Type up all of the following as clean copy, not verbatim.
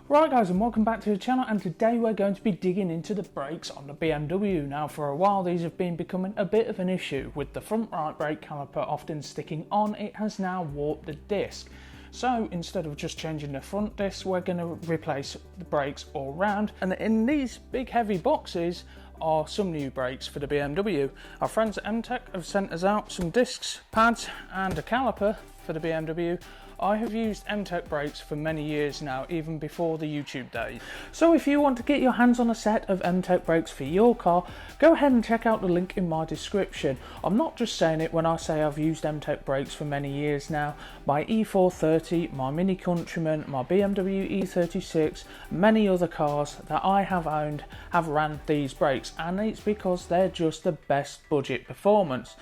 Right guys, and welcome back to the channel, and today we're going to be digging into the brakes on the BMW. Now for a while these have been becoming a bit of an issue. With the front right brake caliper often sticking on, it has now warped the disc. So instead of just changing the front disc, we're going to replace the brakes all round. And in these big heavy boxes are some new brakes for the BMW. Our friends at Mtec have sent us out some discs, pads and a caliper for the BMW. I have used Mtec brakes for many years now, even before the YouTube days. So if you want to get your hands on a set of Mtec brakes for your car, go ahead and check out the link in my description. I'm not just saying it when I say I've used Mtec brakes for many years now. My E430, my Mini Countryman, my BMW E36, many other cars that I have owned have ran these brakes, and it's because they're just the best budget performance.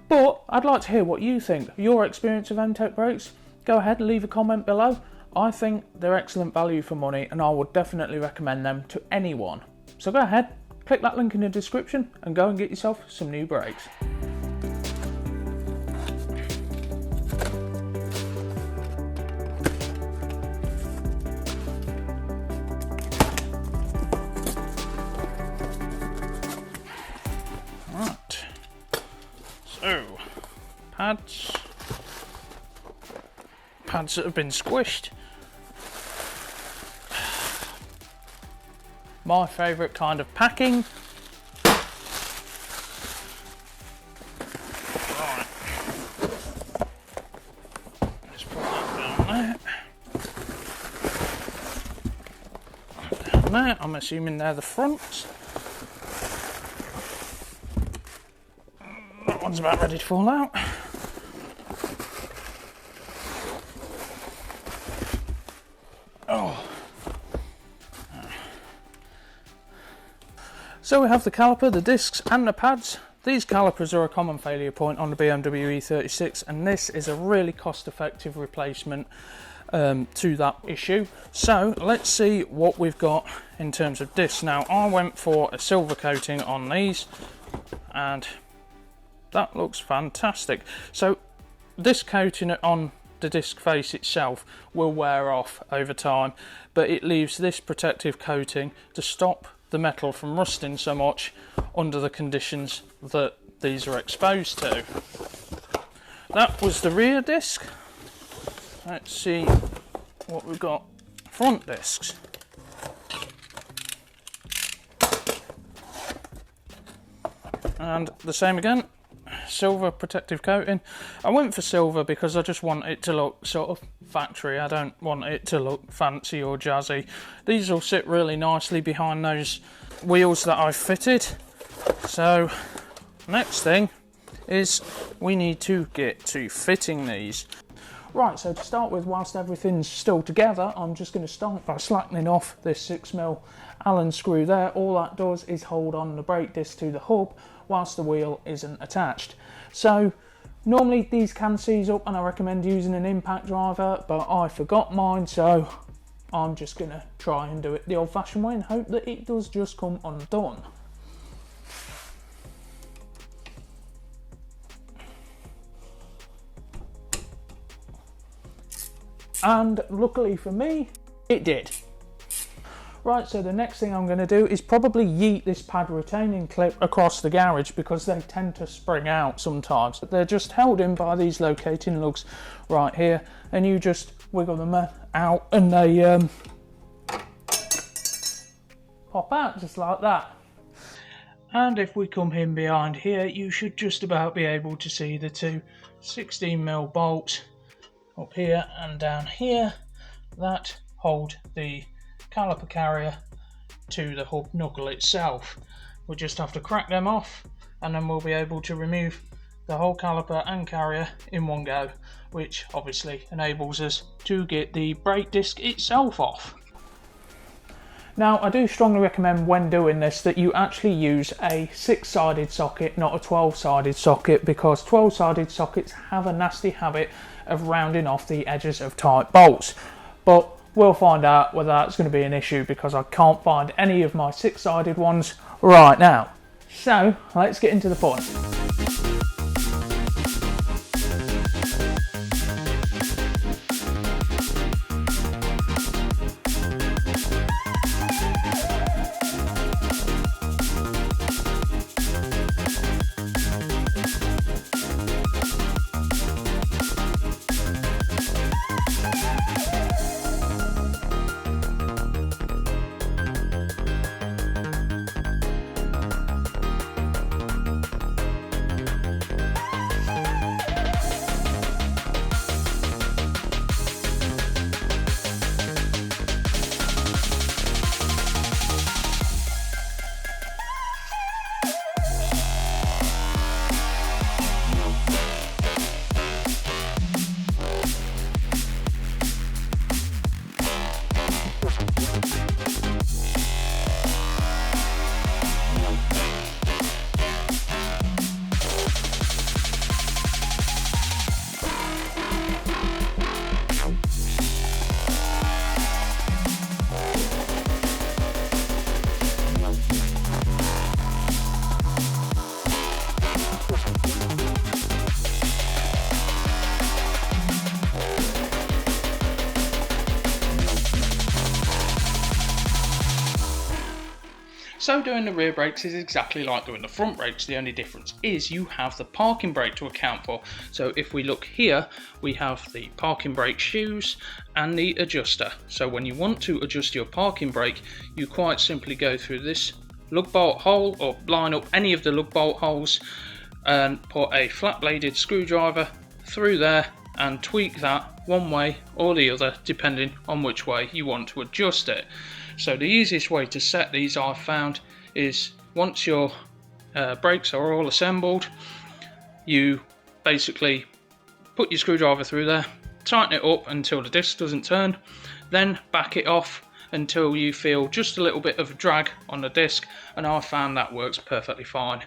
But I'd like to hear what you think, your experience of Mtec brakes. Go ahead and leave a comment below. I think they're excellent value for money and I would definitely recommend them to anyone. So go ahead, click that link in the description and go and get yourself some new brakes. Right, so pads that have been squished. My favourite kind of packing. Right. Let's put that down there. Down there. I'm assuming they're the fronts. That one's about ready to fall out. So we have the caliper, the discs and the pads. These calipers are a common failure point on the BMW E36, and this is a really cost-effective replacement to that issue. So let's see what we've got in terms of discs. Now I went for a silver coating on these and that looks fantastic. So this coating on the disc face itself will wear off over time, but it leaves this protective coating to stop the metal from rusting so much under the conditions that these are exposed to. That was the rear disc. Let's see what we've got front discs. And the same again, silver protective coating. I went for silver because I just want it to look sort of factory. I don't want it to look fancy or jazzy. These will sit really nicely behind those wheels that I've fitted. So next thing is we need to get to fitting these. Right, so to start with, whilst everything's still together, I'm just going to start by slackening off this 6mm Allen screw there. All that does is hold on the brake disc to the hub whilst the wheel isn't attached. So normally these can seize up and I recommend using an impact driver, but I forgot mine, so I'm just going to try and do it the old-fashioned way and hope that it does just come undone. And luckily for me, it did. Right, so the next thing I'm going to do is probably yeet this pad retaining clip across the garage because they tend to spring out sometimes. They're just held in by these locating lugs right here, and you just wiggle them out and they pop out just like that. And if we come in behind here, you should just about be able to see the two 16mm bolts up here and down here that hold the caliper carrier to the hub knuckle itself. We'll just have to crack them off and then we'll be able to remove the whole caliper and carrier in one go, which obviously enables us to get the brake disc itself off. Now I do strongly recommend when doing this that you actually use a 6-sided socket, not a 12-sided socket, because 12-sided sockets have a nasty habit of rounding off the edges of tight bolts. But we'll find out whether that's going to be an issue because I can't find any of my 6-sided ones right now. So let's get into the point. So doing the rear brakes is exactly like doing the front brakes. The only difference is you have the parking brake to account for. So if we look here, we have the parking brake shoes and the adjuster. So when you want to adjust your parking brake, you quite simply go through this lug bolt hole, or line up any of the lug bolt holes and put a flat bladed screwdriver through there and tweak that one way or the other depending on which way you want to adjust it. So the easiest way to set these, I've found, is once your brakes are all assembled, you basically put your screwdriver through there, tighten it up until the disc doesn't turn, then back it off until you feel just a little bit of drag on the disc, and I found that works perfectly fine,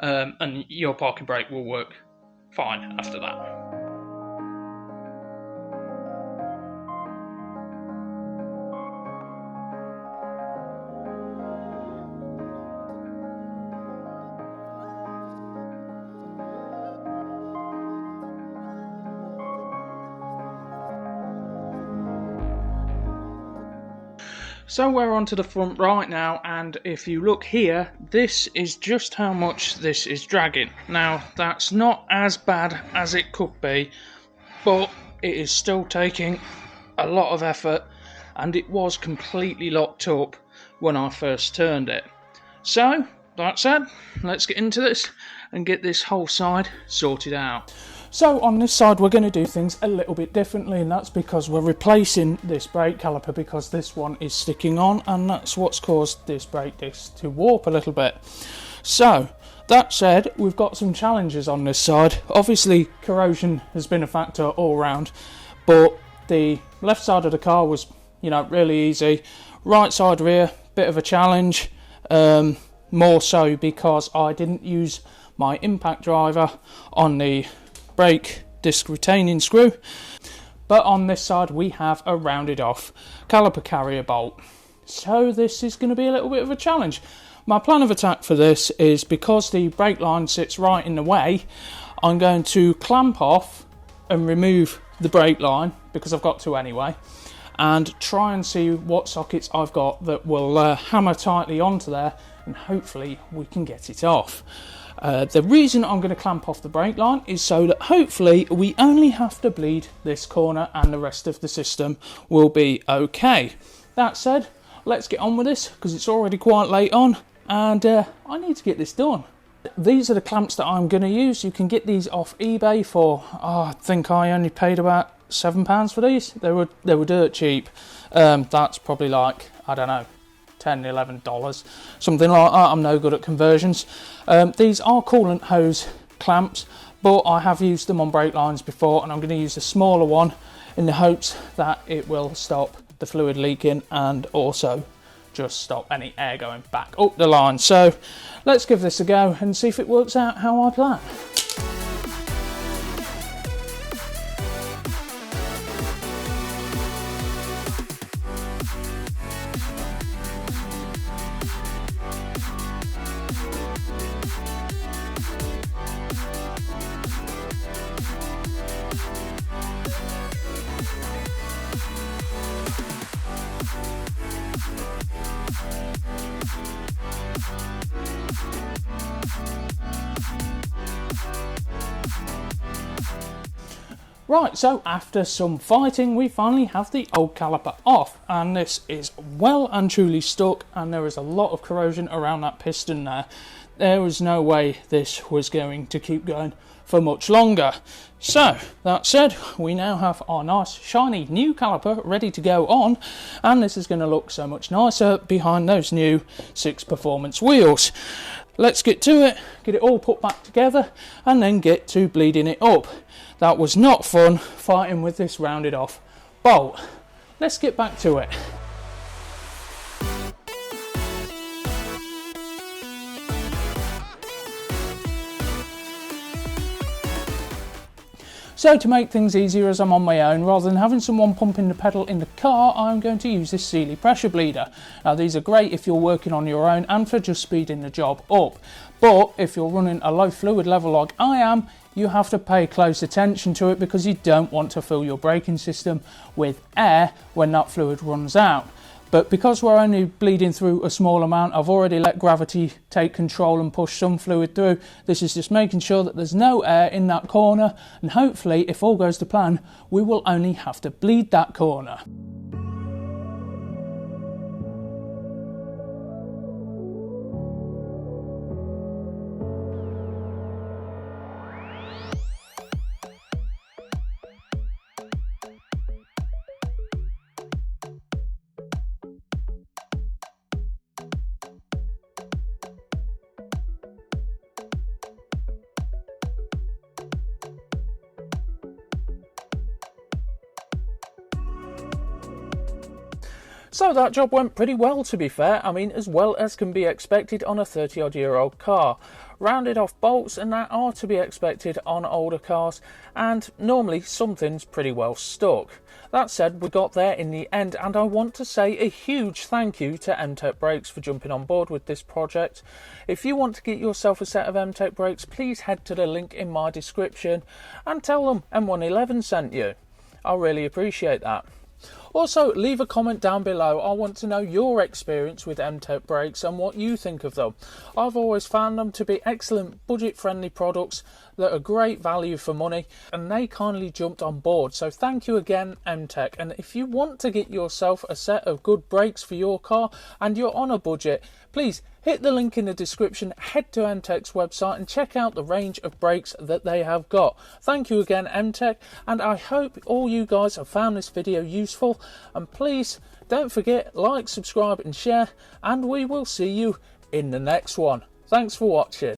and your parking brake will work fine after that. So we're onto the front right now, and if you look here, this is just how much this is dragging. Now that's not as bad as it could be, but it is still taking a lot of effort, and it was completely locked up when I first turned it. So that said, let's get into this and get this whole side sorted out. So on this side we're going to do things a little bit differently, and that's because we're replacing this brake caliper because this one is sticking on, and that's what's caused this brake disc to warp a little bit. So that said, we've got some challenges on this side. Obviously corrosion has been a factor all round, but the left side of the car was, you know, really easy. Right side rear, bit of a challenge, more so because I didn't use my impact driver on the brake disc retaining screw. But on this side we have a rounded off caliper carrier bolt, so this is going to be a little bit of a challenge. My plan of attack for this is, because the brake line sits right in the way, I'm going to clamp off and remove the brake line, because I've got to anyway, and try and see what sockets I've got that will hammer tightly onto there, and hopefully we can get it off. The reason I'm going to clamp off the brake line is so that hopefully we only have to bleed this corner and the rest of the system will be okay. That said, let's get on with this because it's already quite late on, and I need to get this done. These are the clamps that I'm going to use. You can get these off eBay for, I think I only paid about £7 for these. They were dirt cheap. That's probably like, I don't know, $10, $11, something like that. I'm no good at conversions. These are coolant hose clamps, but I have used them on brake lines before, and I'm going to use a smaller one in the hopes that it will stop the fluid leaking and also just stop any air going back up the line. So let's give this a go and see if it works out how I plan. Right, so after some fighting we finally have the old caliper off, and this is well and truly stuck, and there is a lot of corrosion around that piston there. There was no way this was going to keep going for much longer. So that said, we now have our nice shiny new caliper ready to go on, and this is going to look so much nicer behind those new 6 Performance wheels. Let's get to it, get it all put back together, and then get to bleeding it up. That was not fun fighting with this rounded off bolt. Let's get back to it. So to make things easier as I'm on my own, rather than having someone pumping the pedal in the car, I'm going to use this Sealy pressure bleeder. Now these are great if you're working on your own and for just speeding the job up. But if you're running a low fluid level like I am, you have to pay close attention to it because you don't want to fill your braking system with air when that fluid runs out. But because we're only bleeding through a small amount, I've already let gravity take control and push some fluid through. This is just making sure that there's no air in that corner, and hopefully, if all goes to plan, we will only have to bleed that corner. So that job went pretty well, to be fair. I mean, as well as can be expected on a 30-odd-year-old car. Rounded off bolts and that are to be expected on older cars, and normally something's pretty well stuck. That said, we got there in the end, and I want to say a huge thank you to Mtec Brakes for jumping on board with this project. If you want to get yourself a set of Mtec brakes, please head to the link in my description and tell them M-oneeleven sent you. I'll really appreciate that. Also, leave a comment down below. I want to know your experience with Mtec brakes and what you think of them. I've always found them to be excellent budget-friendly products that are great value for money, and they kindly jumped on board. So thank you again, Mtec. And if you want to get yourself a set of good brakes for your car and you're on a budget, please hit the link in the description, head to Mtec's website and check out the range of brakes that they have got. Thank you again, Mtec, and I hope all you guys have found this video useful. And please don't forget, like, subscribe and share, and we will see you in the next one. Thanks for watching.